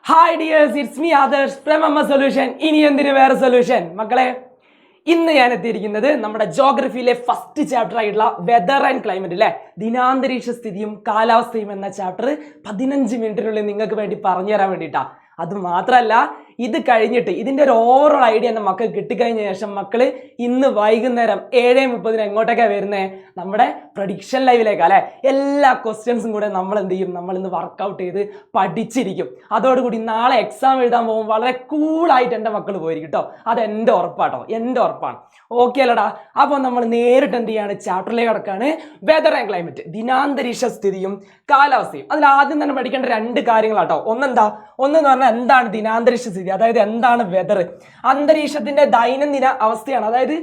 Hi dears, it's me Adarsh from M S solution. ഇനി എന്തിനു വേറെ സൊല്യൂഷൻ മക്കളെ. ഇന്ന് ഞാൻ എത്തിയിരിക്കുന്നത് നമ്മുടെ ജോഗ്രഫിയിലെ ഫസ്റ്റ് ചാപ്റ്റർ ആയിട്ടുള്ള വെതർ ആൻഡ് ക്ലൈമറ്റ് അല്ലെ, ദിനാന്തരീക്ഷ സ്ഥിതിയും കാലാവസ്ഥയും എന്ന ചാപ്റ്റർ 15 മിനിറ്റിനുള്ളിൽ നിങ്ങൾക്ക് വേണ്ടി പറഞ്ഞു തരാൻ വേണ്ടിയിട്ടാ. അത് മാത്രമല്ല, ഇത് കഴിഞ്ഞിട്ട് ഇതിൻ്റെ ഒരു ഓവറോൾ ഐഡിയ എൻ്റെ മക്കൾ കിട്ടിക്കഴിഞ്ഞ ശേഷം മക്കള് ഇന്ന് വൈകുന്നേരം 7:30 എങ്ങോട്ടൊക്കെയാണ് വരുന്നത്? നമ്മുടെ പ്രഡിക്ഷൻ ലൈവിലേക്ക് അല്ലെ. എല്ലാ ക്വസ്റ്റ്യൻസും കൂടെ നമ്മൾ എന്ത് ചെയ്യും? നമ്മൾ ഇന്ന് വർക്കൗട്ട് ചെയ്ത് പഠിച്ചിരിക്കും. അതോടുകൂടി നാളെ എക്സാം എഴുതാൻ പോകുമ്പോൾ വളരെ കൂളായിട്ട് എൻ്റെ മക്കൾ പോയിരിക്കും കേട്ടോ. അത് എൻ്റെ ഉറപ്പാട്ടോ, എൻ്റെ ഉറപ്പാണ്. ഓക്കെ അല്ലടാ? അപ്പോൾ നമ്മൾ നേരിട്ട് എന്ത് ചെയ്യാണ്? ചാപ്റ്ററിലേക്ക് കിടക്കാണ്. വെതർ ആൻഡ് ക്ലൈമറ്റ്, ദിനാന്തരീക്ഷ സ്ഥിതിയും കാലാവസ്ഥയും. അതിൽ ആദ്യം തന്നെ പഠിക്കേണ്ട 2 കാര്യങ്ങളാട്ടോ. ഒന്നെന്ന് പറഞ്ഞാൽ എന്താണ് ദിനാന്തരീക്ഷ സ്ഥിതി, അതായത് എന്താണ് വെതർ? അന്തരീക്ഷത്തിന്റെ ദൈനംദിന അവസ്ഥയാണ്, അതായത്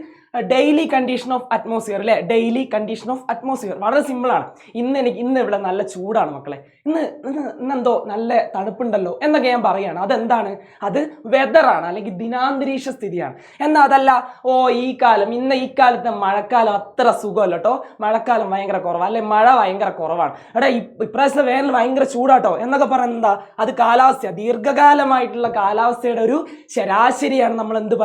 ഡെയിലി കണ്ടീഷൻ ഓഫ് അറ്റ്മോസ്ഫിയർ അല്ലെ. ഡെയിലി കണ്ടീഷൻ ഓഫ് അറ്റ്മോസ്ഫിയർ വളരെ സിമ്പിളാണ്. ഇന്ന് ഇവിടെ നല്ല ചൂടാണ് മക്കളെ, ഇന്നെന്തോ നല്ല തണുപ്പുണ്ടല്ലോ എന്നൊക്കെ ഞാൻ പറയുകയാണ്. അതെന്താണ്? അത് വെതറാണ്, അല്ലെങ്കിൽ ദിനാന്തരീക്ഷ സ്ഥിതിയാണ്. എന്നാൽ അതല്ല, ഈ കാലത്തെ മഴക്കാലം അത്ര സുഖമല്ല കേട്ടോ, മഴക്കാലം ഭയങ്കര കുറവാണ്, അല്ലെ മഴ ഭയങ്കര കുറവാണ്, എടാ ഇപ്രാവശ്യത്തെ വേനൽ ഭയങ്കര ചൂടാട്ടോ എന്നൊക്കെ പറയുന്നത് എന്താ? അത് കാലാവസ്ഥ, ദീർഘകാലമായിട്ടുള്ള കാലാവസ്ഥയുടെ ഒരു ശരാശരിയാണ് നമ്മൾ എന്ത്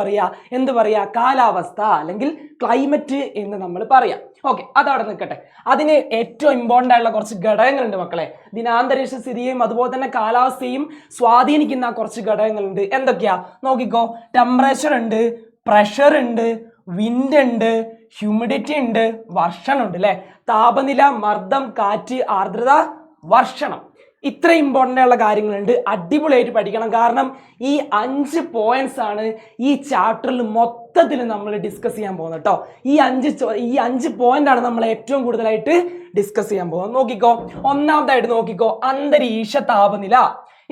പറയാ? കാലാവസ്ഥ അല്ലെങ്കിൽ ക്ലൈമറ്റ് എന്ന് നമ്മൾ പറയാം. ഓക്കെ, അതവിടെ നിൽക്കട്ടെ. അതിന് ഏറ്റവും ഇമ്പോർട്ടൻ്റ് ആയിട്ടുള്ള കുറച്ച് ഘടകങ്ങളുണ്ട് മക്കളെ. ദിനാന്തരീക്ഷ സ്ഥിതിയും അതുപോലെ തന്നെ കാലാവസ്ഥയും സ്വാധീനിക്കുന്ന കുറച്ച് ഘടകങ്ങളുണ്ട്. എന്തൊക്കെയാ നോക്കിക്കോ. ടെമ്പറേച്ചർ ഉണ്ട്, പ്രഷർ ഉണ്ട്, വിൻഡ് ഉണ്ട്, ഹ്യൂമിഡിറ്റി ഉണ്ട്, വർഷണുണ്ട് അല്ലെ. താപനില, മർദ്ദം, കാറ്റ്, ആർദ്രത, വർഷണം. ഇത്ര ഇമ്പോർട്ടൻ്റ് ആയുള്ള കാര്യങ്ങളുണ്ട്. അടിപൊളിയായിട്ട് പഠിക്കണം. കാരണം ഈ 5 പോയിന്റ്സ് ആണ് ഈ ചാപ്റ്ററിൽ മൊത്തത്തിൽ നമ്മൾ ഡിസ്കസ് ചെയ്യാൻ പോകുന്നത് കേട്ടോ. ഈ 5 പോയിന്റ് ആണ് നമ്മൾ ഏറ്റവും കൂടുതലായിട്ട് ഡിസ്കസ് ചെയ്യാൻ പോകുന്നത്. നോക്കിക്കോ, ഒന്നാമതായിട്ട് നോക്കിക്കോ, അന്തരീക്ഷ താപനില.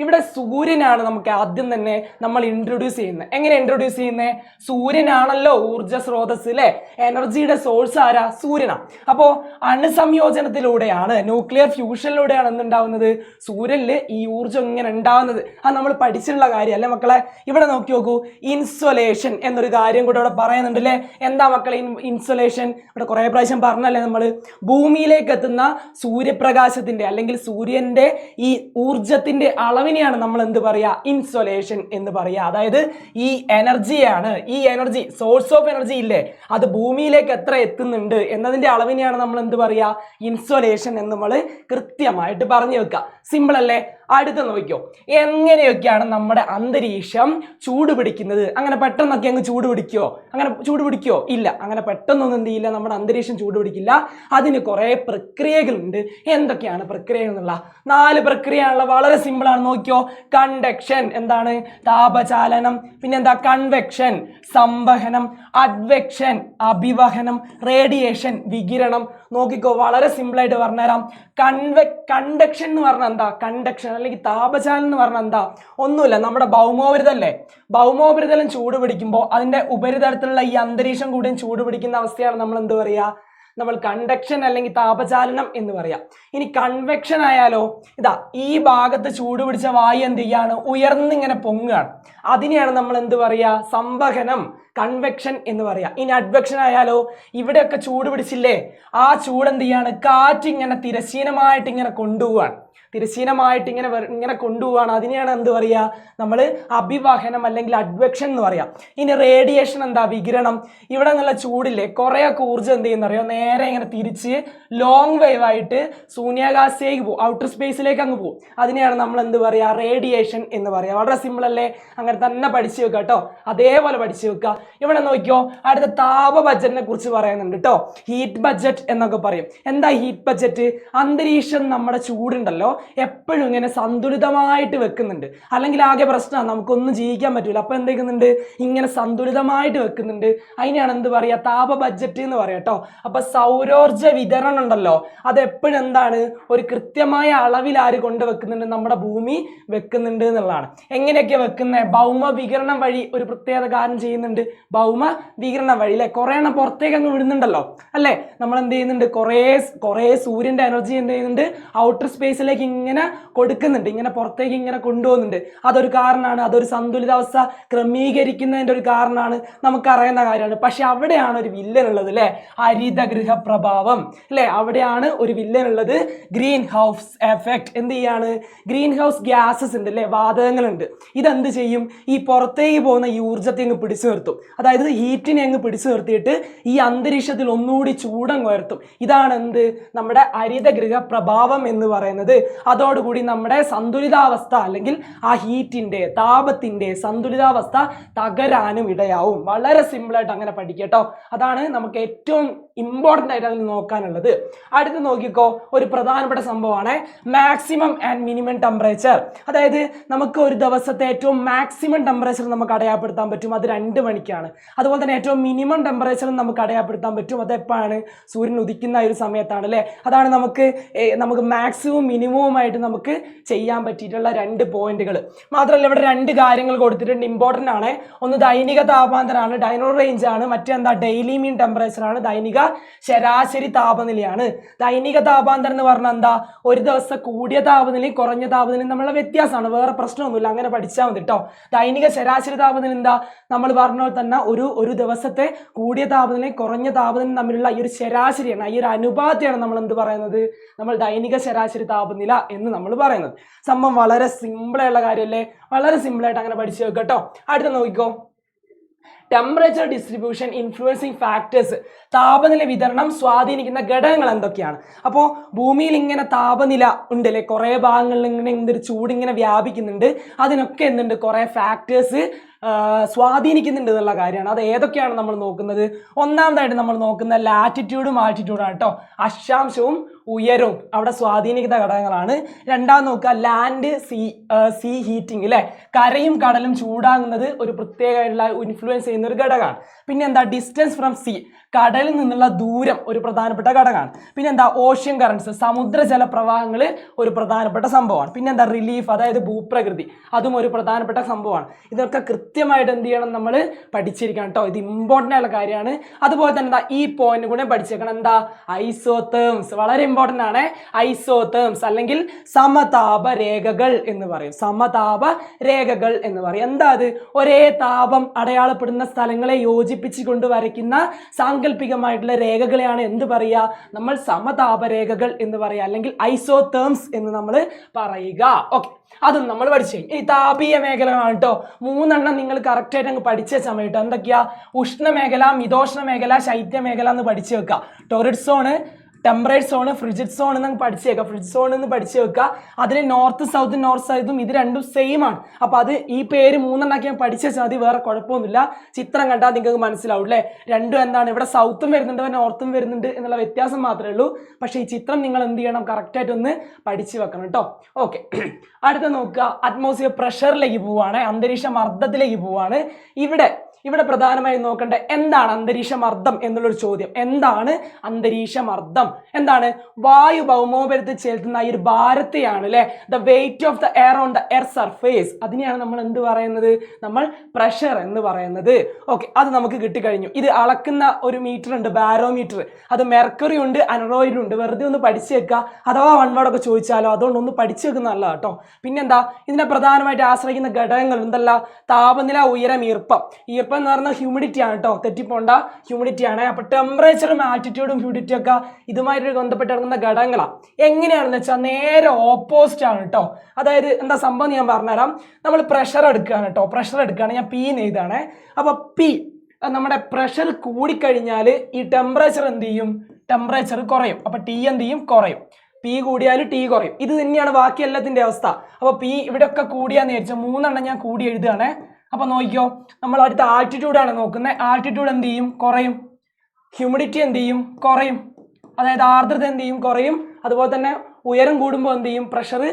ഇവിടെ സൂര്യനാണ് നമുക്ക് ആദ്യം തന്നെ നമ്മൾ ഇൻട്രൊഡ്യൂസ് ചെയ്യുന്നത്. എങ്ങനെ ഇൻട്രൊഡ്യൂസ് ചെയ്യുന്നത്? സൂര്യനാണല്ലോ ഊർജ്ജ സ്രോതസ് അല്ലെ. എനർജിയുടെ സോഴ്സ് ആരാ? സൂര്യനാണ്. അപ്പോൾ അണുസംയോജനത്തിലൂടെയാണ്, ന്യൂക്ലിയർ ഫ്യൂഷനിലൂടെയാണ് എന്തുണ്ടാവുന്നത്? സൂര്യനിൽ ഈ ഊർജ്ജം ഇങ്ങനെ ഉണ്ടാവുന്നത്. അത് നമ്മൾ പഠിച്ചിട്ടുള്ള കാര്യം അല്ലേ മക്കളെ. ഇവിടെ നോക്കി നോക്കൂ, ഇൻസൊലേഷൻ എന്നൊരു കാര്യം കൂടെ ഇവിടെ പറയുന്നുണ്ട് അല്ലേ. എന്താ മക്കളെ ഇൻസൊലേഷൻ? ഇവിടെ കുറെ പ്രാവശ്യം പറഞ്ഞല്ലേ നമ്മൾ. ഭൂമിയിലേക്ക് എത്തുന്ന സൂര്യപ്രകാശത്തിന്റെ അല്ലെങ്കിൽ സൂര്യന്റെ ഈ ഊർജത്തിന്റെ അളവിനെയാണ് നമ്മൾ എന്ത് പറയാ? ഇൻസൊലേഷൻ എന്ന് പറയാ. അതായത് ഈ എനർജിയാണ്, ഈ എനർജി, സോഴ്സ് ഓഫ് എനർജി ഇല്ലേ, അത് ഭൂമിയിലേക്ക് എത്ര എത്തുന്നുണ്ട് എന്നതിന്റെ അളവിനെയാണ് നമ്മൾ എന്ത് പറയാ? ഇൻസൊലേഷൻ എന്ന് നമ്മൾ കൃത്യമായിട്ട് പറഞ്ഞു വെക്കുക. സിമ്പിൾ അല്ലേ? അടുത്ത് നോക്കിക്കോ, എങ്ങനെയൊക്കെയാണ് നമ്മുടെ അന്തരീക്ഷം ചൂട് പിടിക്കുന്നത്? അങ്ങനെ പെട്ടെന്നൊക്കെ അങ്ങ് ചൂട് പിടിക്കോ? ഇല്ല, അങ്ങനെ പെട്ടെന്നൊന്നും എന്ത് ചെയ്യില്ല, നമ്മുടെ അന്തരീക്ഷം ചൂട് പിടിക്കില്ല. അതിന് കുറെ പ്രക്രിയകളുണ്ട്. എന്തൊക്കെയാണ് പ്രക്രിയ എന്നുള്ള 4 പ്രക്രിയയാണുള്ള. വളരെ സിമ്പിൾ ആണ്. നോക്കിയോ, കണ്ടക്ഷൻ എന്താണ്? താപചാലനം. പിന്നെന്താ? കൺവെക്ഷൻ സംവഹനം, അഡ്വെക്ഷൻ അഭിവഹനം, റേഡിയേഷൻ വികിരണം. നോക്കിക്കോ, വളരെ സിമ്പിൾ ആയിട്ട് പറഞ്ഞുതരാം. കണ്ടക്ഷൻ എന്ന് പറഞ്ഞാൽ എന്താ? കണ്ടക്ഷൻ അല്ലെങ്കിൽ താപചാലനം എന്ന് പറഞ്ഞാൽ എന്താ? ഒന്നുമില്ല, നമ്മുടെ ഭൗമോപരിതലം ചൂട് പിടിക്കുമ്പോൾ അതിന്റെ ഉപരിതലത്തിലുള്ള ഈ അന്തരീക്ഷം കൂടിയും ചൂട് പിടിക്കുന്ന അവസ്ഥയാണ് നമ്മൾ എന്ത് പറയാ? നമ്മൾ കണ്ടക്ഷൻ അല്ലെങ്കിൽ താപചാലനം എന്ന് പറയാം. ഇനി കൺവെക്ഷൻ ആയാലോ, ഇതാ ഈ ഭാഗത്ത് ചൂട് പിടിച്ച വായു എന്ത് ചെയ്യാണ്? ഉയർന്നിങ്ങനെ പൊങ്ങുകയാണ്. അതിനെയാണ് നമ്മൾ എന്ത് പറയാ? സംവഹനം, കൺവെക്ഷൻ എന്ന് പറയാം. ഇനി അഡ്വെക്ഷൻ ആയാലോ, ഇവിടെയൊക്കെ ചൂട് പിടിച്ചില്ലേ, ആ ചൂട് എന്ത് ചെയ്യാണ്? കാറ്റ് ഇങ്ങനെ തിരശ്ചീനമായിട്ട് ഇങ്ങനെ കൊണ്ടുപോവാണ്. അതിനെയാണ് എന്ത് പറയാ? നമ്മൾ അഭിവഹനം അല്ലെങ്കിൽ അഡ്വെക്ഷൻ എന്ന് പറയാം. ഇനി റേഡിയേഷൻ എന്താ? വികിരണം. ഇവിടെ നല്ല ചൂടില്ലേ, കുറേയൊക്കെ ഊർജ്ജം എന്ത് ചെയ്യുന്നറിയോ? നേരെ ഇങ്ങനെ തിരിച്ച് ലോങ് വേവ് ആയിട്ട് ശൂന്യാകാശത്തേക്ക് പോകും, ഔട്ടർ സ്പേസിലേക്ക് അങ്ങ് പോകും. അതിനെയാണ് നമ്മൾ എന്ത് പറയാ? റേഡിയേഷൻ എന്ന് പറയാ. വളരെ സിമ്പിൾ അല്ലേ? അങ്ങനെ തന്നെ പഠിച്ചു വെക്കുക കേട്ടോ, അതേപോലെ പഠിച്ചു വെക്കുക. ഇവിടെ നോക്കിയോ, അടുത്ത താപ ബഡ്ജറ്റിനെ കുറിച്ച് പറയുന്നുണ്ട് കേട്ടോ. ഹീറ്റ് ബഡ്ജറ്റ് എന്നൊക്കെ പറയും. എന്താ ഹീറ്റ് ബഡ്ജറ്റ്? അന്തരീക്ഷം നമ്മുടെ ചൂടുണ്ടല്ലോ എപ്പോഴും ഇങ്ങനെ സന്തുലിതമായിട്ട് വെക്കുന്നുണ്ട്. അല്ലെങ്കിൽ ആകെ പ്രശ്നമാണ്, നമുക്കൊന്നും ജീവിക്കാൻ പറ്റൂല. അപ്പൊ എന്തെക്കുന്നുണ്ട്? ഇങ്ങനെ സന്തുലിതമായിട്ട് വെക്കുന്നുണ്ട്. അതിനെയാണ് എന്ത് പറയാ? താപ ബഡ്ജറ്റ് എന്ന് പറയാം കേട്ടോ. അപ്പൊ സൗരോർജ വിതരണം ഉണ്ടല്ലോ, അത് എപ്പോഴും എന്താണ്? ഒരു കൃത്യമായ അളവിൽ ആര് കൊണ്ടുവെക്കുന്നുണ്ട്? നമ്മുടെ ഭൂമി വെക്കുന്നുണ്ട് എന്നുള്ളതാണ്. എങ്ങനെയൊക്കെ വെക്കുന്നത്? ഭൗമ വികിരണം വഴി ഒരു പ്രത്യേക കാര്യം ചെയ്യുന്നുണ്ട്. ഭൗമ വികിരണം വഴി അല്ലെ, കുറെ എണ്ണം പുറത്തേക്ക് അങ്ങ് വിടുന്നുണ്ടല്ലോ അല്ലെ. നമ്മൾ എന്ത് ചെയ്യുന്നുണ്ട്? കുറേ സൂര്യന്റെ എനർജി എന്ത് ചെയ്യുന്നുണ്ട്? ഔട്ടർ സ്പേസിലേക്ക് ഇങ്ങനെ കൊടുക്കുന്നുണ്ട്, ഇങ്ങനെ പുറത്തേക്ക് ഇങ്ങനെ കൊണ്ടുപോകുന്നുണ്ട്. അതൊരു കാരണമാണ്, അതൊരു സന്തുലിതാവസ്ഥ ക്രമീകരിക്കുന്നതിൻ്റെ ഒരു കാരണമാണ്, നമുക്കറിയുന്ന കാര്യമാണ്. പക്ഷെ അവിടെയാണ് ഒരു വില്ലൻ ഉള്ളത് അല്ലേ, ഹരിതഗൃഹ പ്രഭാവം അല്ലേ, അവിടെയാണ് ഒരു വില്ലൻ ഉള്ളത്. Green house effect. എന്ത് ചെയ്യാണ്, ഗ്രീൻ ഹൗസ് ഗ്യാസസ് ഉണ്ട് അല്ലേ, വാതകങ്ങളുണ്ട്. ഇതെന്ത് ചെയ്യും, ഈ പുറത്തേക്ക് പോകുന്ന ഈ ഊർജ്ജത്തെ അങ്ങ് പിടിച്ചു നിർത്തും. അതായത് ഹീറ്റിനെ അങ്ങ് പിടിച്ചു നിർത്തിയിട്ട് ഈ അന്തരീക്ഷത്തിൽ ഒന്നുകൂടി ചൂടങ്ങ് ഉയർത്തും. ഇതാണ് എന്ത്, നമ്മുടെ ഹരിതഗൃഹ പ്രഭാവം എന്ന് പറയുന്നത്. അതോടുകൂടി നമ്മുടെ സന്തുലിതാവസ്ഥ അല്ലെങ്കിൽ ആ ഹീറ്റിന്റെ താപത്തിന്റെ സന്തുലിതാവസ്ഥ തകരാനും ഇടയാവും. വളരെ സിമ്പിളായിട്ട് അങ്ങനെ പഠിക്കട്ടോ. അതാണ് നമുക്ക് ഏറ്റവും ഇമ്പോർട്ടൻ്റ് ആയിട്ട് അതിൽ നോക്കാനുള്ളത്. അടുത്ത് നോക്കിക്കോ, ഒരു പ്രധാനപ്പെട്ട സംഭവമാണ് മാക്സിമം ആൻഡ് മിനിമം ടെമ്പറേച്ചർ. അതായത് നമുക്ക് ഒരു ദിവസത്തെ ഏറ്റവും മാക്സിമം ടെമ്പറേച്ചർ നമുക്ക് അടയാളപ്പെടുത്താൻ പറ്റും, അത് 2 മണിക്കാണ്. അതുപോലെ തന്നെ ഏറ്റവും മിനിമം ടെമ്പറേച്ചർ നമുക്ക് അടയാളപ്പെടുത്താൻ പറ്റും, അത് എപ്പോഴാണ്, സൂര്യൻ ഉദിക്കുന്ന ഒരു സമയത്താണ് അല്ലേ. അതാണ് നമുക്ക് മാക്സിമവും മിനിമവുമായിട്ട് നമുക്ക് ചെയ്യാൻ പറ്റിയിട്ടുള്ള 2 പോയിന്റുകൾ. മാത്രമല്ല ഇവിടെ 2 കാര്യങ്ങൾ കൊടുത്തിട്ടുണ്ട്, ഇമ്പോർട്ടൻ്റ് ആണ്. ഒന്ന് ദൈനിക താപമാന്തരമാണ്, ഡൈനോ റേഞ്ച് ആണ്. മറ്റെന്താ, ഡെയിലി മീൻ ടെമ്പറേച്ചർ ആണ്, ദൈനിക ശരാശരി താപനിലയാണ്. ദൈനിക താപാന്തരം എന്ന് പറഞ്ഞാൽ എന്താ, ഒരു ദിവസം കൂടിയ താപനിലയും കുറഞ്ഞ താപനിലയും തമ്മിലുള്ള വ്യത്യാസമാണ്, വേറെ പ്രശ്നമൊന്നുമില്ല, അങ്ങനെ പഠിച്ചാൽ മതി കേട്ടോ. ദൈനിക ശരാശരി താപനില എന്താ, നമ്മൾ പറഞ്ഞ പോലെ തന്നെ ഒരു ദിവസത്തെ കൂടിയ താപനിലയും കുറഞ്ഞ താപനിലയും തമ്മിലുള്ള ഈ ഒരു ശരാശരിയാണ്, ഈ ഒരു അനുപാതത്തെയാണ് നമ്മൾ എന്ത് പറയുന്നത്, നമ്മൾ ദൈനിക ശരാശരി താപനില എന്ന് നമ്മൾ പറയുന്നത്. സംഭവം വളരെ സിമ്പിളായുള്ള കാര്യമല്ലേ, വളരെ സിമ്പിളായിട്ട് അങ്ങനെ പഠിച്ചു വെക്കുക കേട്ടോ. അടുത്ത നോക്കിക്കോ, ടെമ്പറേച്ചർ ഡിസ്ട്രിബ്യൂഷൻ ഇൻഫ്ലുവൻസിങ് ഫാക്ടേഴ്സ്. താപനില വിതരണം സ്വാധീനിക്കുന്ന ഘടകങ്ങൾ എന്തൊക്കെയാണ്? അപ്പോൾ ഭൂമിയിൽ ഇങ്ങനെ താപനില ഉണ്ടല്ലേ, കുറേ ഭാഗങ്ങളിൽ ഇങ്ങനെ എന്തൊരു ചൂടിങ്ങനെ വ്യാപിക്കുന്നുണ്ട്, അതിനൊക്കെ എന്തുണ്ട്, കുറേ ഫാക്ടേഴ്സ് സ്വാധീനിക്കുന്നുണ്ട് എന്നുള്ള കാര്യമാണ്. അത് ഏതൊക്കെയാണ് നമ്മൾ നോക്കുന്നത്? ഒന്നാമതായിട്ട് നമ്മൾ നോക്കുന്ന ലാറ്റിറ്റ്യൂഡും ആൾട്ടിറ്റ്യൂഡാണ് കേട്ടോ. അക്ഷാംശവും ഉയരവും അവിടെ സ്വാധീനിക്കുന്ന ഘടകങ്ങളാണ്. രണ്ടാമത് നോക്കുക ലാൻഡ് സീ ഹീറ്റിംഗ് അല്ലേ, കരയും കടലും ചൂടാകുന്നത് ഒരു പ്രത്യേകമായിട്ടുള്ള ഇൻഫ്ലുവൻസ് ചെയ്യുന്ന ഒരു ഘടകമാണ്. പിന്നെ എന്താ, ഡിസ്റ്റൻസ് ഫ്രം സീ, കടലിൽ നിന്നുള്ള ദൂരം ഒരു പ്രധാനപ്പെട്ട ഘടകമാണ്. പിന്നെ എന്താ, ഓഷ്യൻ കറൻസ്, സമുദ്രജല പ്രവാഹങ്ങൾ ഒരു പ്രധാനപ്പെട്ട സംഭവമാണ്. പിന്നെ എന്താ, റിലീഫ്, അതായത് ഭൂപ്രകൃതി, അതും ഒരു പ്രധാനപ്പെട്ട സംഭവമാണ്. ഇതൊക്കെ കൃത്യമായിട്ട് എന്ത് ചെയ്യണം, നമ്മൾ പഠിച്ചിരിക്കണം കേട്ടോ. ഇത് ഇമ്പോർട്ടൻ്റ് ആയിട്ടുള്ള കാര്യമാണ്. അതുപോലെ തന്നെ എന്താ, ഈ പോയിന്റ് കൂടെ പഠിച്ചേക്കണം. എന്താ, ഐസോതേംസ്, വളരെ ഇമ്പോർട്ടൻ്റ് ആണ്. ഐസോതേംസ് അല്ലെങ്കിൽ സമതാപ രേഖകൾ എന്ന് പറയും, സമതാപ രേഖകൾ എന്ന് പറയും. എന്താ അത്, ഒരേ താപം അടയാളപ്പെടുന്ന സ്ഥലങ്ങളെ യോജിപ്പിച്ചുകൊണ്ട് വരയ്ക്കുന്ന സാങ്കല്പികമായിട്ടുള്ള രേഖകളെയാണ് എന്ത് പറയുക, നമ്മൾ സമതാപ രേഖകൾ എന്ന് പറയുക, അല്ലെങ്കിൽ ഐസോതേംസ് എന്ന് നമ്മൾ പറയുക. ഓക്കെ, അതും നമ്മൾ പഠിച്ചു. ഈ താപീയ മേഖലകളാണ് കേട്ടോ, 3 നിങ്ങൾ കറക്റ്റായിട്ട് അങ്ങ് പഠിച്ച സമയത്ത് എന്തൊക്കെയാ, ഉഷ്ണമേഖല, മിതോഷ്ണ മേഖല, ശൈത്യ മേഖല എന്ന് പഠിച്ചു വെക്കുക. Torrid zone, temperate zone, frigid zone എന്ന് പഠിച്ചു വെക്കുക. ഫ്രിജിഡ് സോൺ എന്ന് പഠിച്ചു വെക്കുക. അതിന് നോർത്ത് സൗത്തും ഇത് രണ്ടും സെയിം ആണ്. അപ്പോൾ അത് ഈ പേര് 3 പഠിച്ചു വെച്ചാൽ മതി, വേറെ കുഴപ്പമൊന്നുമില്ല. ചിത്രം കണ്ടാൽ നിങ്ങൾക്ക് മനസ്സിലാവും അല്ലേ, രണ്ടും എന്താണ്, ഇവിടെ സൗത്തും വരുന്നുണ്ട്, നോർത്തും വരുന്നുണ്ട് എന്നുള്ള വ്യത്യാസം മാത്രമേ ഉള്ളൂ. പക്ഷേ ഈ ചിത്രം നിങ്ങൾ എന്ത് ചെയ്യണം, കറക്റ്റായിട്ട് ഒന്ന് പഠിച്ചു വെക്കണം കേട്ടോ. ഓക്കെ, അടുത്ത നോക്കുക, അറ്റ്മോസ്ഫിയർ പ്രഷറിലേക്ക് പോവുകയാണ്, അന്തരീക്ഷ മർദ്ദത്തിലേക്ക് പോവുകയാണ്. ഇവിടെ പ്രധാനമായും നോക്കേണ്ട എന്താണ് അന്തരീക്ഷ മർദ്ദം എന്നുള്ളൊരു ചോദ്യം. എന്താണ് അന്തരീക്ഷ മർദ്ദം? എന്താണ്, വായു ഭൗമോപരിതത്തിൽ ചെലുത്തുന്ന ഈ ഒരു ഭാരത്തെയാണ് അല്ലെ, the weight of the air on the air surface, അതിനെയാണ് നമ്മൾ എന്ത് പറയുന്നത്, നമ്മൾ പ്രഷർ എന്ന് പറയുന്നത്. ഓക്കെ, അത് നമുക്ക് കിട്ടിക്കഴിഞ്ഞു. ഇത് അളക്കുന്ന ഒരു മീറ്റർ ഉണ്ട്, ബാരോമീറ്റർ. അത് മെർക്കുറി ഉണ്ട്, അനറോയിഡ് ഉണ്ട്. വെറുതെ ഒന്ന് പഠിച്ചു വെക്കുക, അഥവാ 1 വേർഡൊക്കെ ചോദിച്ചാലോ, അതുകൊണ്ട് ഒന്ന് പഠിച്ചു വെക്കുന്നതല്ല കേട്ടോ. പിന്നെന്താ, ഇതിനെ പ്രധാനമായിട്ട് ആശ്രയിക്കുന്ന ഘടകങ്ങൾ എന്തല്ല, താപനില, ഉയരം, ഈർപ്പം എന്ന് പറഞ്ഞാൽ ഹ്യൂമിഡിറ്റി ആണ് കേട്ടോ, തെറ്റിപ്പോണ്ട, ഹ്യൂമിഡിറ്റി ആണ്. അപ്പൊ ടെമ്പറേച്ചറും ആൾട്ടിറ്റ്യൂഡും ഹ്യൂമിഡിറ്റി ഒക്കെ ഇതുമായിട്ട് ബന്ധപ്പെട്ട് ഇറങ്ങുന്ന ഘടകങ്ങളാണ്. എങ്ങനെയാണെന്ന് വെച്ചാൽ നേരെ ഓപ്പോസിറ്റ് ആണ് കേട്ടോ. അതായത് എന്താ സംഭവം ഞാൻ പറഞ്ഞുതരാം. നമ്മൾ പ്രഷർ എടുക്കുകയാണ് കേട്ടോ, പ്രഷർ എടുക്കുകയാണ്, ഞാൻ പി എഴുതാണ്. അപ്പൊ പി, നമ്മുടെ പ്രഷർ കൂടിക്കഴിഞ്ഞാൽ ഈ ടെമ്പറേച്ചർ എന്ത് ചെയ്യും, ടെമ്പറേച്ചർ കുറയും. അപ്പൊ ടി എന്ത് ചെയ്യും, കുറയും. പി കൂടിയാൽ ടി കുറയും. ഇത് തന്നെയാണ് ബാക്കി എല്ലാത്തിൻ്റെ അവസ്ഥ. അപ്പോൾ പി ഇവിടെയൊക്കെ കൂടിയാന്ന് വിചാരിച്ചാൽ 3 ഞാൻ കൂടി എഴുതുകയാണ്. അപ്പൊ നോക്കിക്കോ, നമ്മൾ അടുത്ത ആൾട്ടിറ്റ്യൂഡാണ് നോക്കുന്നത്. ആൾട്ടിറ്റ്യൂഡ് എന്ത് ചെയ്യും, കുറയും. ഹ്യൂമിഡിറ്റി എന്ത് ചെയ്യും, കുറയും. അതായത് ആർദ്രത എന്ത് ചെയ്യും, കുറയും. അതുപോലെ തന്നെ ഉയരം കൂടുമ്പോൾ എന്ത് ചെയ്യും, പ്രഷർ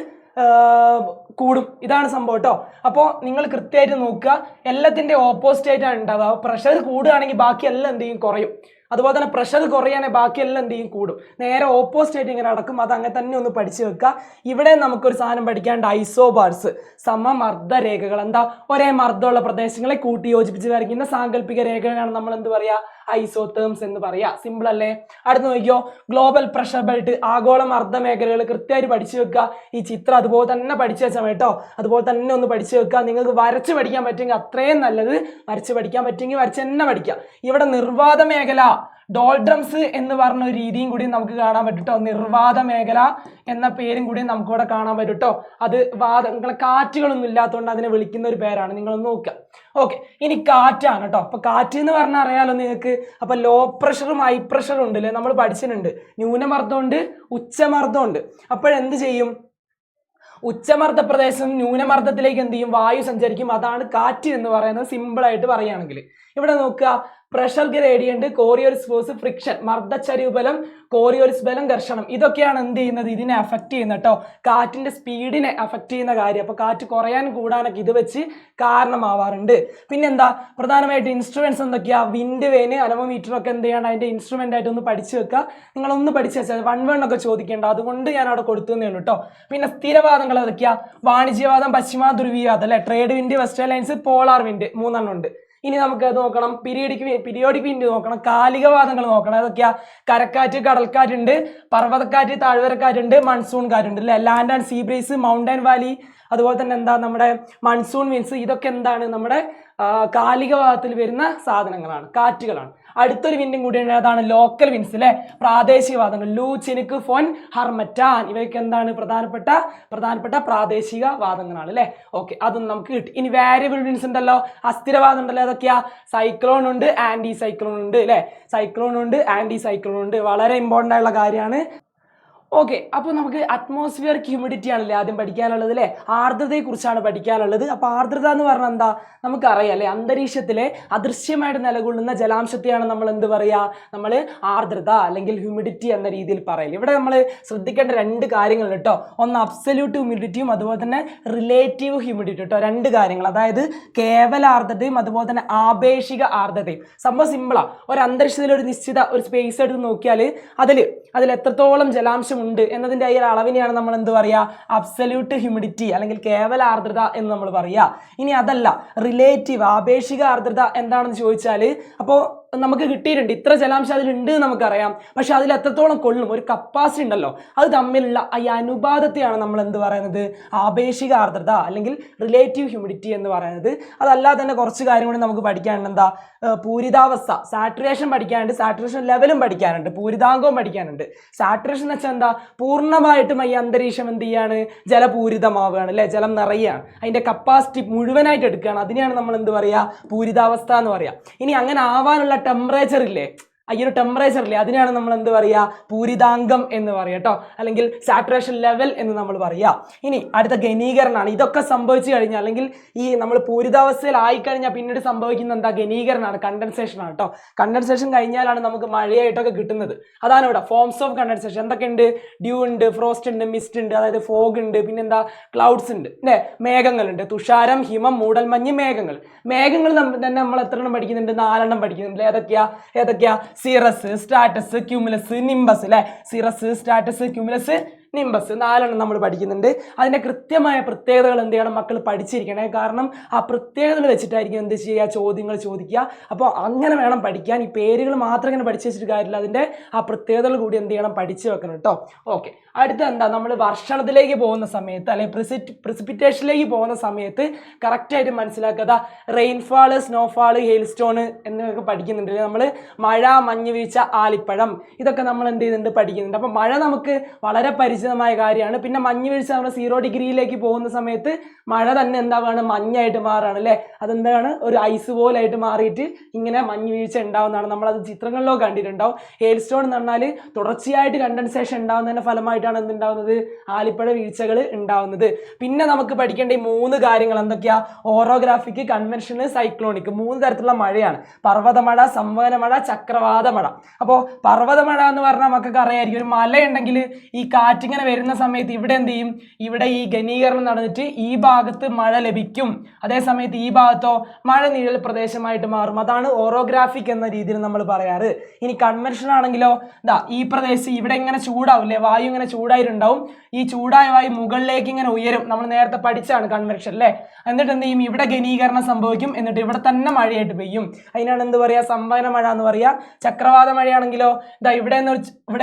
കൂടും. ഇതാണ് സംഭവം കേട്ടോ. അപ്പോൾ നിങ്ങൾ കൃത്യമായിട്ട് നോക്കുക, എല്ലാത്തിൻ്റെ ഓപ്പോസിറ്റ് ആയിട്ടാണ് ഉണ്ടാവുക. പ്രഷർ കൂടുകയാണെങ്കിൽ ബാക്കി എല്ലാം എന്ത് ചെയ്യും, കുറയും. അതുപോലെ തന്നെ പ്രഷർ കുറയാണെങ്കിൽ ബാക്കിയെല്ലാം എന്ത് ചെയ്യും, കൂടും. നേരെ ഓപ്പോസിറ്റ് ആയിട്ട് ഇങ്ങനെ നടക്കും. അത് അങ്ങനെ തന്നെ ഒന്ന് പഠിച്ചു വെക്കുക. ഇവിടെ നമുക്കൊരു സാധനം പഠിക്കാണ്ട് ഐസോബാർസ്, സമമർദ്ദരേഖകൾ. എന്താ, ഒരേ മർദ്ദമുള്ള പ്രദേശങ്ങളെ കൂട്ടി യോജിപ്പിച്ച് വരയ്ക്കുന്ന സാങ്കല്പിക രേഖകളാണ് നമ്മൾ എന്ത് പറയാ, ഐസോതേംസ് എന്ന് പറയാ. സിമ്പിൾ അല്ലേ? അടുത്ത് നോക്കിയോ, ഗ്ലോബൽ പ്രഷർ ബെൽറ്റ്, ആഗോള മർദ്ദ മേഖലകൾ കൃത്യമായിട്ട് പഠിച്ചു വെക്കുക. ഈ ചിത്രം അതുപോലെ തന്നെ പഠിച്ചു വെച്ചാൽ കേട്ടോ, അതുപോലെ തന്നെ ഒന്ന് പഠിച്ചു വെക്കുക. നിങ്ങൾക്ക് വരച്ച് പഠിക്കാൻ പറ്റുമെങ്കിൽ അത്രയും നല്ലത്. വരച്ച് പഠിക്കാൻ പറ്റുമെങ്കിൽ വരച്ച് തന്നെ പഠിക്കുക. ഇവിടെ നിർവാത മേഖല, ഡോൾഡ്രംസ് എന്ന് പറഞ്ഞ ഒരു രീതിയും കൂടി നമുക്ക് കാണാൻ പറ്റും കേട്ടോ. നിർവാത മേഖല എന്ന പേരും കൂടി നമുക്ക് ഇവിടെ കാണാൻ പറ്റും കേട്ടോ. അത് നിങ്ങളെ കാറ്റുകളൊന്നും ഇല്ലാത്തതുകൊണ്ട് അതിനെ വിളിക്കുന്ന ഒരു പേരാണ്, നിങ്ങളൊന്ന് നോക്കുക. ഓക്കെ, ഇനി കാറ്റാണ് കേട്ടോ. അപ്പൊ കാറ്റ് എന്ന് പറഞ്ഞാൽ അറിയാലോ നിങ്ങൾക്ക്. അപ്പൊ ലോ പ്രഷറും ഹൈ പ്രഷറും ഉണ്ട് അല്ലേ, നമ്മൾ പഠിച്ചിട്ടുണ്ട്. ന്യൂനമർദ്ദമുണ്ട്, ഉച്ചമർദ്ദമുണ്ട്. അപ്പോഴെന്ത് ചെയ്യും, ഉച്ചമർദ്ദ പ്രദേശം ന്യൂനമർദ്ദത്തിലേക്ക് എന്ത് ചെയ്യും, വായു സഞ്ചരിക്കും. അതാണ് കാറ്റ് എന്ന് പറയുന്നത്, സിമ്പിൾ ആയിട്ട് പറയുകയാണെങ്കിൽ. ഇവിടെ നോക്കുക, pressure gradient, Coriolis force, friction, മർദ്ദച്ചരിവ് ബലം, കോറിയോലിസ് ബലം, ഘർഷണം, ഇതൊക്കെയാണ് എന്ത് ചെയ്യുന്നത്, ഇതിനെ അഫക്റ്റ് ചെയ്യുന്നത് കേട്ടോ. കാറ്റിന്റെ സ്പീഡിനെ അഫക്റ്റ് ചെയ്യുന്ന കാര്യം. അപ്പൊ കാറ്റ് കുറയാനും കൂടാനൊക്കെ ഇത് വെച്ച് കാരണമാവാറുണ്ട്. പിന്നെന്താ, പ്രധാനമായിട്ട് ഇൻസ്ട്രുമെന്റ്സ് എന്തൊക്കെയാ, വിൻഡ് വേന്, അനോമോമീറ്റർ ഒക്കെ എന്ത് ചെയ്യണം, അതിന്റെ ഇൻസ്ട്രുമെന്റ് ആയിട്ട് ഒന്ന് പഠിച്ചു വെക്കുക. നിങ്ങളൊന്ന് പഠിച്ചു വെച്ചാൽ 1 ഒക്കെ ചോദിക്കേണ്ട, അതുകൊണ്ട് ഞാൻ അവിടെ കൊടുത്തതേ ഉള്ളൂ കേട്ടോ. പിന്നെ സ്ഥിരവാദങ്ങൾ ഏതൊക്കെയാ, വാണിജ്യവാദം, പശ്ചിമ ധ്രുവീയവാദം അല്ലെ, trade wind, western lines, polar wind, 3 ഉണ്ട്. ഇനി നമുക്ക് നോക്കണം, പീരിയോഡിക് വിൻഡ് നോക്കണം, കാലികവാദങ്ങൾ നോക്കണം. അതൊക്കെയാ, കരക്കാറ്റ്, കടൽക്കാറ്റുണ്ട്, പർവ്വതക്കാറ്റ്, താഴ്വരക്കാറ്റുണ്ട്, മൺസൂൺ കാറ്റുണ്ട് അല്ലെ, land and see breeze, mountain Valley, അതുപോലെ തന്നെ എന്താ നമ്മുടെ മൺസൂൺ വിൻസ്. ഇതൊക്കെ എന്താണ്, നമ്മുടെ കാലികവാദത്തിൽ വരുന്ന സാധനങ്ങളാണ്, കാറ്റുകളാണ്. അടുത്തൊരു വിൻഡും കൂടിയാണ്, അതാണ് ലോക്കൽ വിൻസ് അല്ലെ, പ്രാദേശികവാദങ്ങൾ. ലൂ, ചിനുക്ക്, ഫോൻ, ഹർമറ്റാൻ, ഇവയൊക്കെ എന്താണ്, പ്രധാനപ്പെട്ട പ്രാദേശിക വാദങ്ങളാണ് അല്ലെ. ഓക്കെ, അതും നമുക്ക് കിട്ടി. ഇനി വാരിയബിൾ വിൻസ് ഉണ്ടല്ലോ, അസ്ഥിരവാദം ഉണ്ടല്ലോ. അതൊക്കെയാ, സൈക്ലോൺ ഉണ്ട്, ആന്റി സൈക്ലോൺ ഉണ്ട് അല്ലെ. സൈക്ലോൺ ഉണ്ട്, ആന്റി സൈക്ലോൺ ഉണ്ട്. വളരെ ഇമ്പോർട്ടൻ്റ് ആയിട്ടുള്ള കാര്യമാണ്. ഓക്കെ, അപ്പോൾ നമുക്ക് അറ്റ്മോസ്ഫിയറിക് ഹ്യൂമിഡിറ്റി ആണല്ലേ ആദ്യം പഠിക്കാനുള്ളത് അല്ലേ. ആർദ്രതയെ കുറിച്ചാണ് പഠിക്കാനുള്ളത്. അപ്പോൾ ആർദ്രത എന്ന് പറഞ്ഞാൽ എന്താ, നമുക്കറിയാം അല്ലേ, അന്തരീക്ഷത്തിലെ അദൃശ്യമായിട്ട് നിലകൊള്ളുന്ന ജലാംശത്തെയാണ് നമ്മൾ എന്ത് പറയുക, നമ്മൾ ആർദ്രത അല്ലെങ്കിൽ ഹ്യൂമിഡിറ്റി എന്ന രീതിയിൽ പറയല്. ഇവിടെ നമ്മൾ ശ്രദ്ധിക്കേണ്ട 2 കാര്യങ്ങൾ കേട്ടോ. ഒന്ന് അബ്സല്യൂട്ട് ഹ്യൂമിഡിറ്റിയും അതുപോലെ തന്നെ റിലേറ്റീവ് ഹ്യൂമിഡിറ്റി കേട്ടോ. 2 കാര്യങ്ങൾ, അതായത് കേവല ആർദ്രതയും അതുപോലെ തന്നെ ആപേക്ഷിക ആർദ്രതയും. സംഭവം സിമ്പിളാ. ഒരു അന്തരീക്ഷത്തിൽ ഒരു നിശ്ചിത ഒരു സ്പേസ് എടുത്ത് നോക്കിയാൽ അതിൽ എത്രത്തോളം ജലാംശം ഉണ്ട് എന്നതിൻ്റെ ഈ അളവിനെയാണ് നമ്മൾ എന്ത് പറയുക, അബ്സല്യൂട്ട് ഹ്യൂമിഡിറ്റി അല്ലെങ്കിൽ കേവല ആർദ്രത എന്ന് നമ്മൾ പറയുക. ഇനി അതല്ല, റിലേറ്റീവ് ആപേക്ഷിക ആർദ്രത എന്താണെന്ന് ചോദിച്ചാൽ, അപ്പോൾ നമുക്ക് കിട്ടിയിട്ടുണ്ട്, ഇത്ര ജലാംശം അതിലുണ്ട് എന്ന് നമുക്കറിയാം. പക്ഷെ അതിൽ എത്രത്തോളം കൊള്ളും, ഒരു കപ്പാസിറ്റി ഉണ്ടല്ലോ, അത് തമ്മിലുള്ള ഈ അനുപാതത്തെയാണ് നമ്മൾ എന്ത് പറയുന്നത്, ആപേക്ഷിക ആർദ്രത അല്ലെങ്കിൽ റിലേറ്റീവ് ഹ്യൂമിഡിറ്റി എന്ന് പറയുന്നത്. അതല്ലാതെ തന്നെ കുറച്ച് കാര്യം കൂടി നമുക്ക് പഠിക്കാനുണ്ട്. എന്താ, പൂരിതാവസ്ഥ, സാറ്റുറേഷൻ പഠിക്കാനുണ്ട്, സാറ്റുറേഷൻ ലെവലും പഠിക്കാനുണ്ട്, പൂരിതാങ്കവും പഠിക്കാനുണ്ട്. സാറ്റുറേഷൻ എന്ന് വെച്ചാൽ എന്താ, പൂർണ്ണമായിട്ടും ഈ അന്തരീക്ഷം എന്ത് ചെയ്യാണ്, ജലപൂരിതമാവുകയാണ് അല്ലെ, ജലം നിറയുകയാണ്, അതിന്റെ കപ്പാസിറ്റി മുഴുവനായിട്ട് എടുക്കുകയാണ്. അതിനെയാണ് നമ്മൾ എന്ത് പറയുക, പൂരിതാവസ്ഥ എന്ന് പറയാം. ഇനി അങ്ങനെ ആവാനുള്ള ടെമ്പറേച്ചർ ഇല്ലേ, ഈ ഒരു ടെമ്പറേച്ചറില്ലേ, അതിനാണ് നമ്മൾ എന്ത് പറയുക, പൂരിതാങ്കം എന്ന് പറയുക കേട്ടോ, അല്ലെങ്കിൽ സാറ്റുറേഷൻ ലെവൽ എന്ന് നമ്മൾ പറയുക. ഇനി അടുത്ത ഘനീകരണമാണ്. ഇതൊക്കെ സംഭവിച്ചു കഴിഞ്ഞാൽ, അല്ലെങ്കിൽ ഈ നമ്മൾ പൂരിതാവസ്ഥയിൽ ആയിക്കഴിഞ്ഞാൽ പിന്നീട് സംഭവിക്കുന്ന എന്താ, ഘനീകരണമാണ്, കണ്ടൻസേഷൻ ആണ് കേട്ടോ. കണ്ടൻസേഷൻ കഴിഞ്ഞാലാണ് നമുക്ക് മഴയായിട്ടൊക്കെ കിട്ടുന്നത്. അതാണ് ഇവിടെ ഫോംസ് ഓഫ് കണ്ടൻസേഷൻ. എന്തൊക്കെയുണ്ട്, ഡ്യൂ ഉണ്ട്, ഫ്രോസ്റ്റ് ഉണ്ട്, മിസ്റ്റ് ഉണ്ട്, അതായത് ഫോഗ് ഉണ്ട്, പിന്നെന്താ ക്ലൗഡ്സ് ഉണ്ട് അല്ലേ, മേഘങ്ങളുണ്ട്, തുഷാരം, ഹിമം, മൂടൽമഞ്ഞ്, മേഘങ്ങൾ. മേഘങ്ങൾ തന്നെ നമ്മൾ എത്ര എണ്ണം പഠിക്കുന്നുണ്ട്, 4 എണ്ണം പഠിക്കുന്നുണ്ട്. ഏതൊക്കെയാ സിറസ്, സ്ട്രാറ്റസ്, ക്യൂമുലസ്, നിംബസ് അല്ലെ. സിറസ്, സ്ട്രാറ്റസ്, ക്യൂമുലസ്, നിംബസ് 4 എണ്ണം നമ്മൾ പഠിക്കുന്നുണ്ട്. അതിന്റെ കൃത്യമായ പ്രത്യേകതകൾ എന്ത് ചെയ്യണം, മക്കൾ പഠിച്ചിരിക്കണേ. കാരണം ആ പ്രത്യേകതകൾ വെച്ചിട്ടായിരിക്കും എന്ത് ചെയ്യുക, ചോദ്യങ്ങൾ ചോദിക്കുക. അപ്പോൾ അങ്ങനെ വേണം പഠിക്കാൻ. ഈ പേരുകൾ മാത്രം ഇങ്ങനെ പഠിച്ചു വെച്ചിട്ട് കാര്യമില്ല, അതിന്റെ ആ പ്രത്യേകതകൾ കൂടി എന്ത് ചെയ്യണം, പഠിച്ചു വെക്കണം കേട്ടോ. ഓക്കെ, അടുത്ത എന്താ, നമ്മൾ വർഷണത്തിലേക്ക് പോകുന്ന സമയത്ത് അല്ലെങ്കിൽ പ്രിസിപ്പിറ്റേഷനിലേക്ക് പോകുന്ന സമയത്ത് കറക്റ്റായിട്ട് മനസ്സിലാക്കുക. റെയിൻഫാള്, സ്നോഫാള്, ഹെയിൽ സ്റ്റോണ് എന്നൊക്കെ പഠിക്കുന്നുണ്ട് നമ്മൾ. മഴ, മഞ്ഞ് വീഴ്ച, ആലിപ്പഴം, ഇതൊക്കെ നമ്മൾ എന്ത് ചെയ്യുന്നുണ്ട്, പഠിക്കുന്നുണ്ട്. അപ്പോൾ മഴ നമുക്ക് വളരെ പരിചിതമായ കാര്യമാണ്. പിന്നെ മഞ്ഞ് വീഴ്ച നമ്മൾ 0 ഡിഗ്രിയിലേക്ക് പോകുന്ന സമയത്ത് മഴ തന്നെ എന്താണ്, മഞ്ഞായിട്ട് മാറുകയാണ് അല്ലേ. അതെന്താണ്, ഒരു ഐസ് പോലായിട്ട് മാറിയിട്ട് ഇങ്ങനെ മഞ്ഞ് വീഴ്ച ഉണ്ടാവുന്നതാണ്. നമ്മളത് ചിത്രങ്ങളിലോ കണ്ടിട്ടുണ്ടാവും. ഹെയിൽ സ്റ്റോൺ എന്ന് പറഞ്ഞാൽ തുടർച്ചയായിട്ട് കണ്ടൻസേഷൻ ഉണ്ടാകുന്നതിന്റെ ഫലമായിട്ടാണ് എന്തുണ്ടാവുന്നത്, ആലിപ്പഴ വീഴ്ചകൾ ഉണ്ടാവുന്നത്. പിന്നെ നമുക്ക് പഠിക്കേണ്ട ഈ 3 കാര്യങ്ങൾ എന്തൊക്കെയാ, ഓറോഗ്രാഫിക്, കൺവെൻഷണൽ, സൈക്ലോണിക്. 3 തരത്തിലുള്ള മഴയാണ്, പർവ്വതമഴ, സംവഹന മഴ, ചക്രവാത മഴ. അപ്പോൾ പർവ്വതമഴ എന്ന് പറഞ്ഞാൽ നമുക്കൊക്കെ അറിയാമായിരിക്കും, ഒരു മലയുണ്ടെങ്കിൽ ഈ കാറ്റിങ്ങനെ ഇങ്ങനെ വരുന്ന സമയത്ത് ഇവിടെ എന്ത് ചെയ്യും, ഇവിടെ ഈ ഘനീകരണം നടന്നിട്ട് ഈ ഭാഗത്ത് മഴ ലഭിക്കും. അതേ സമയത്ത് ഈ ഭാഗത്തോ മഴ നിഴൽ പ്രദേശമായിട്ട് മാറും. അതാണ് ഓറോഗ്രാഫിക് എന്ന രീതിയിൽ നമ്മൾ പറയാറ്. ഇനി കൺവെൻഷൻ ആണെങ്കിലോ ഈ പ്രദേശം ഇവിടെ ഇങ്ങനെ ചൂടാവില്ലേ, വായു ഇങ്ങനെ ചൂടായിട്ടുണ്ടാവും. ഈ ചൂടായ വായു മുകളിലേക്ക് ഇങ്ങനെ ഉയരും. നമ്മൾ നേരത്തെ പഠിച്ചാണ് കൺവെൻഷൻ അല്ലേ. എന്നിട്ട് എന്ത് ചെയ്യും, ഇവിടെ ഘനീകരണം സംഭവിക്കും. എന്നിട്ട് ഇവിടെ തന്നെ മഴയായിട്ട് പെയ്യും. അതിനാണ് എന്ത് പറയാ, സംഭവന മഴ എന്ന് പറയാ. ചക്രവാത മഴയാണെങ്കിലോ ഇവിടെ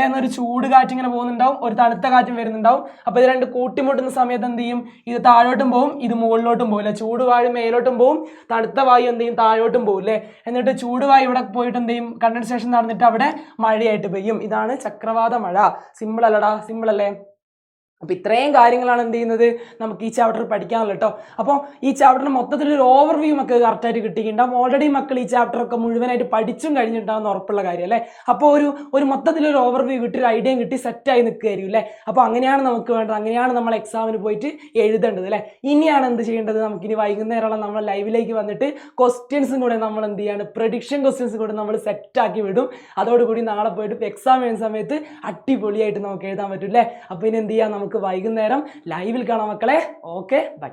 നിന്നൊരു ചൂട് കാറ്റ് ഇങ്ങനെ പോകുന്നുണ്ടാവും, ഒരു തണുത്ത കാറ്റും വരുന്നുണ്ടാവും. അപ്പൊ ഇത് രണ്ട് കൂട്ടിമുട്ടുന്ന സമയത്ത് എന്ത് ചെയ്യും, ഇത് താഴോട്ടും പോകും, ഇത് മുകളിലോട്ടും പോകില്ല. ചൂട് വായു മേലോട്ടും പോകും, തണുത്ത വായു എന്ത് ചെയ്യും, താഴോട്ടും പോകും അല്ലേ. എന്നിട്ട് ചൂട് വായു ഇവിടെ പോയിട്ട് എന്ത് ചെയ്യും, കണ്ടൻസേഷൻ നടന്നിട്ട് അവിടെ മഴയായിട്ട് പെയ്യും. ഇതാണ് ചക്രവാത മഴ. സിമ്പിൾ അല്ലടാ, സിമ്പിൾ അല്ലേ. അപ്പോൾ ഇത്രയും കാര്യങ്ങളാണ് എന്ത് ചെയ്യുന്നത് നമുക്ക് ഈ ചാപ്റ്റർ പഠിക്കാനുള്ളത് കേട്ടോ. അപ്പോൾ ഈ ചാപ്റ്ററിന് മൊത്തത്തിലൊരു ഓവർവ്യൂ നമുക്ക് കറക്റ്റായിട്ട് കിട്ടിയിട്ടുണ്ടാവും. ഓൾറെഡി മക്കൾ ഈ ചാപ്റ്ററൊക്കെ മുഴുവനായിട്ട് പഠിച്ചും കഴിഞ്ഞിട്ടുണ്ടാകുന്ന ഉറപ്പുള്ള കാര്യം അല്ലേ. അപ്പോൾ ഒരു മൊത്തത്തിലൊരു ഓവർവ്യൂ കിട്ടി, ഒരു ഐഡിയയും കിട്ടി, സെറ്റായി നിൽക്കുകയായിരിക്കും അല്ലേ. അപ്പോൾ അങ്ങനെയാണ് നമുക്ക് വേണ്ടത്, അങ്ങനെയാണ് നമ്മൾ എക്സാമിന് പോയിട്ട് എഴുതേണ്ടത് അല്ലേ. ഇനിയാണ് എന്ത് ചെയ്യേണ്ടത്, നമുക്കിനി വൈകുന്നേരമുള്ള നമ്മൾ ലൈവിലേക്ക് വന്നിട്ട് ക്വസ്റ്റ്യൻസും കൂടെ നമ്മൾ എന്ത് ചെയ്യാണ്, പ്രഡിക്ഷൻ ക്വസ്റ്റ്യൻസ് കൂടെ നമ്മൾ സെറ്റാക്കി വിടും. അതോടുകൂടി നാളെ പോയിട്ട് എക്സാം ചെയ്യുന്ന സമയത്ത് അടിപൊളിയായിട്ട് നമുക്ക് എഴുതാൻ പറ്റും അല്ലേ. അപ്പോൾ ഇനി എന്ത് ചെയ്യാം, നമുക്ക് വൈകുന്നേരം ലൈവിൽ കാണാം മക്കളെ. Okay, by.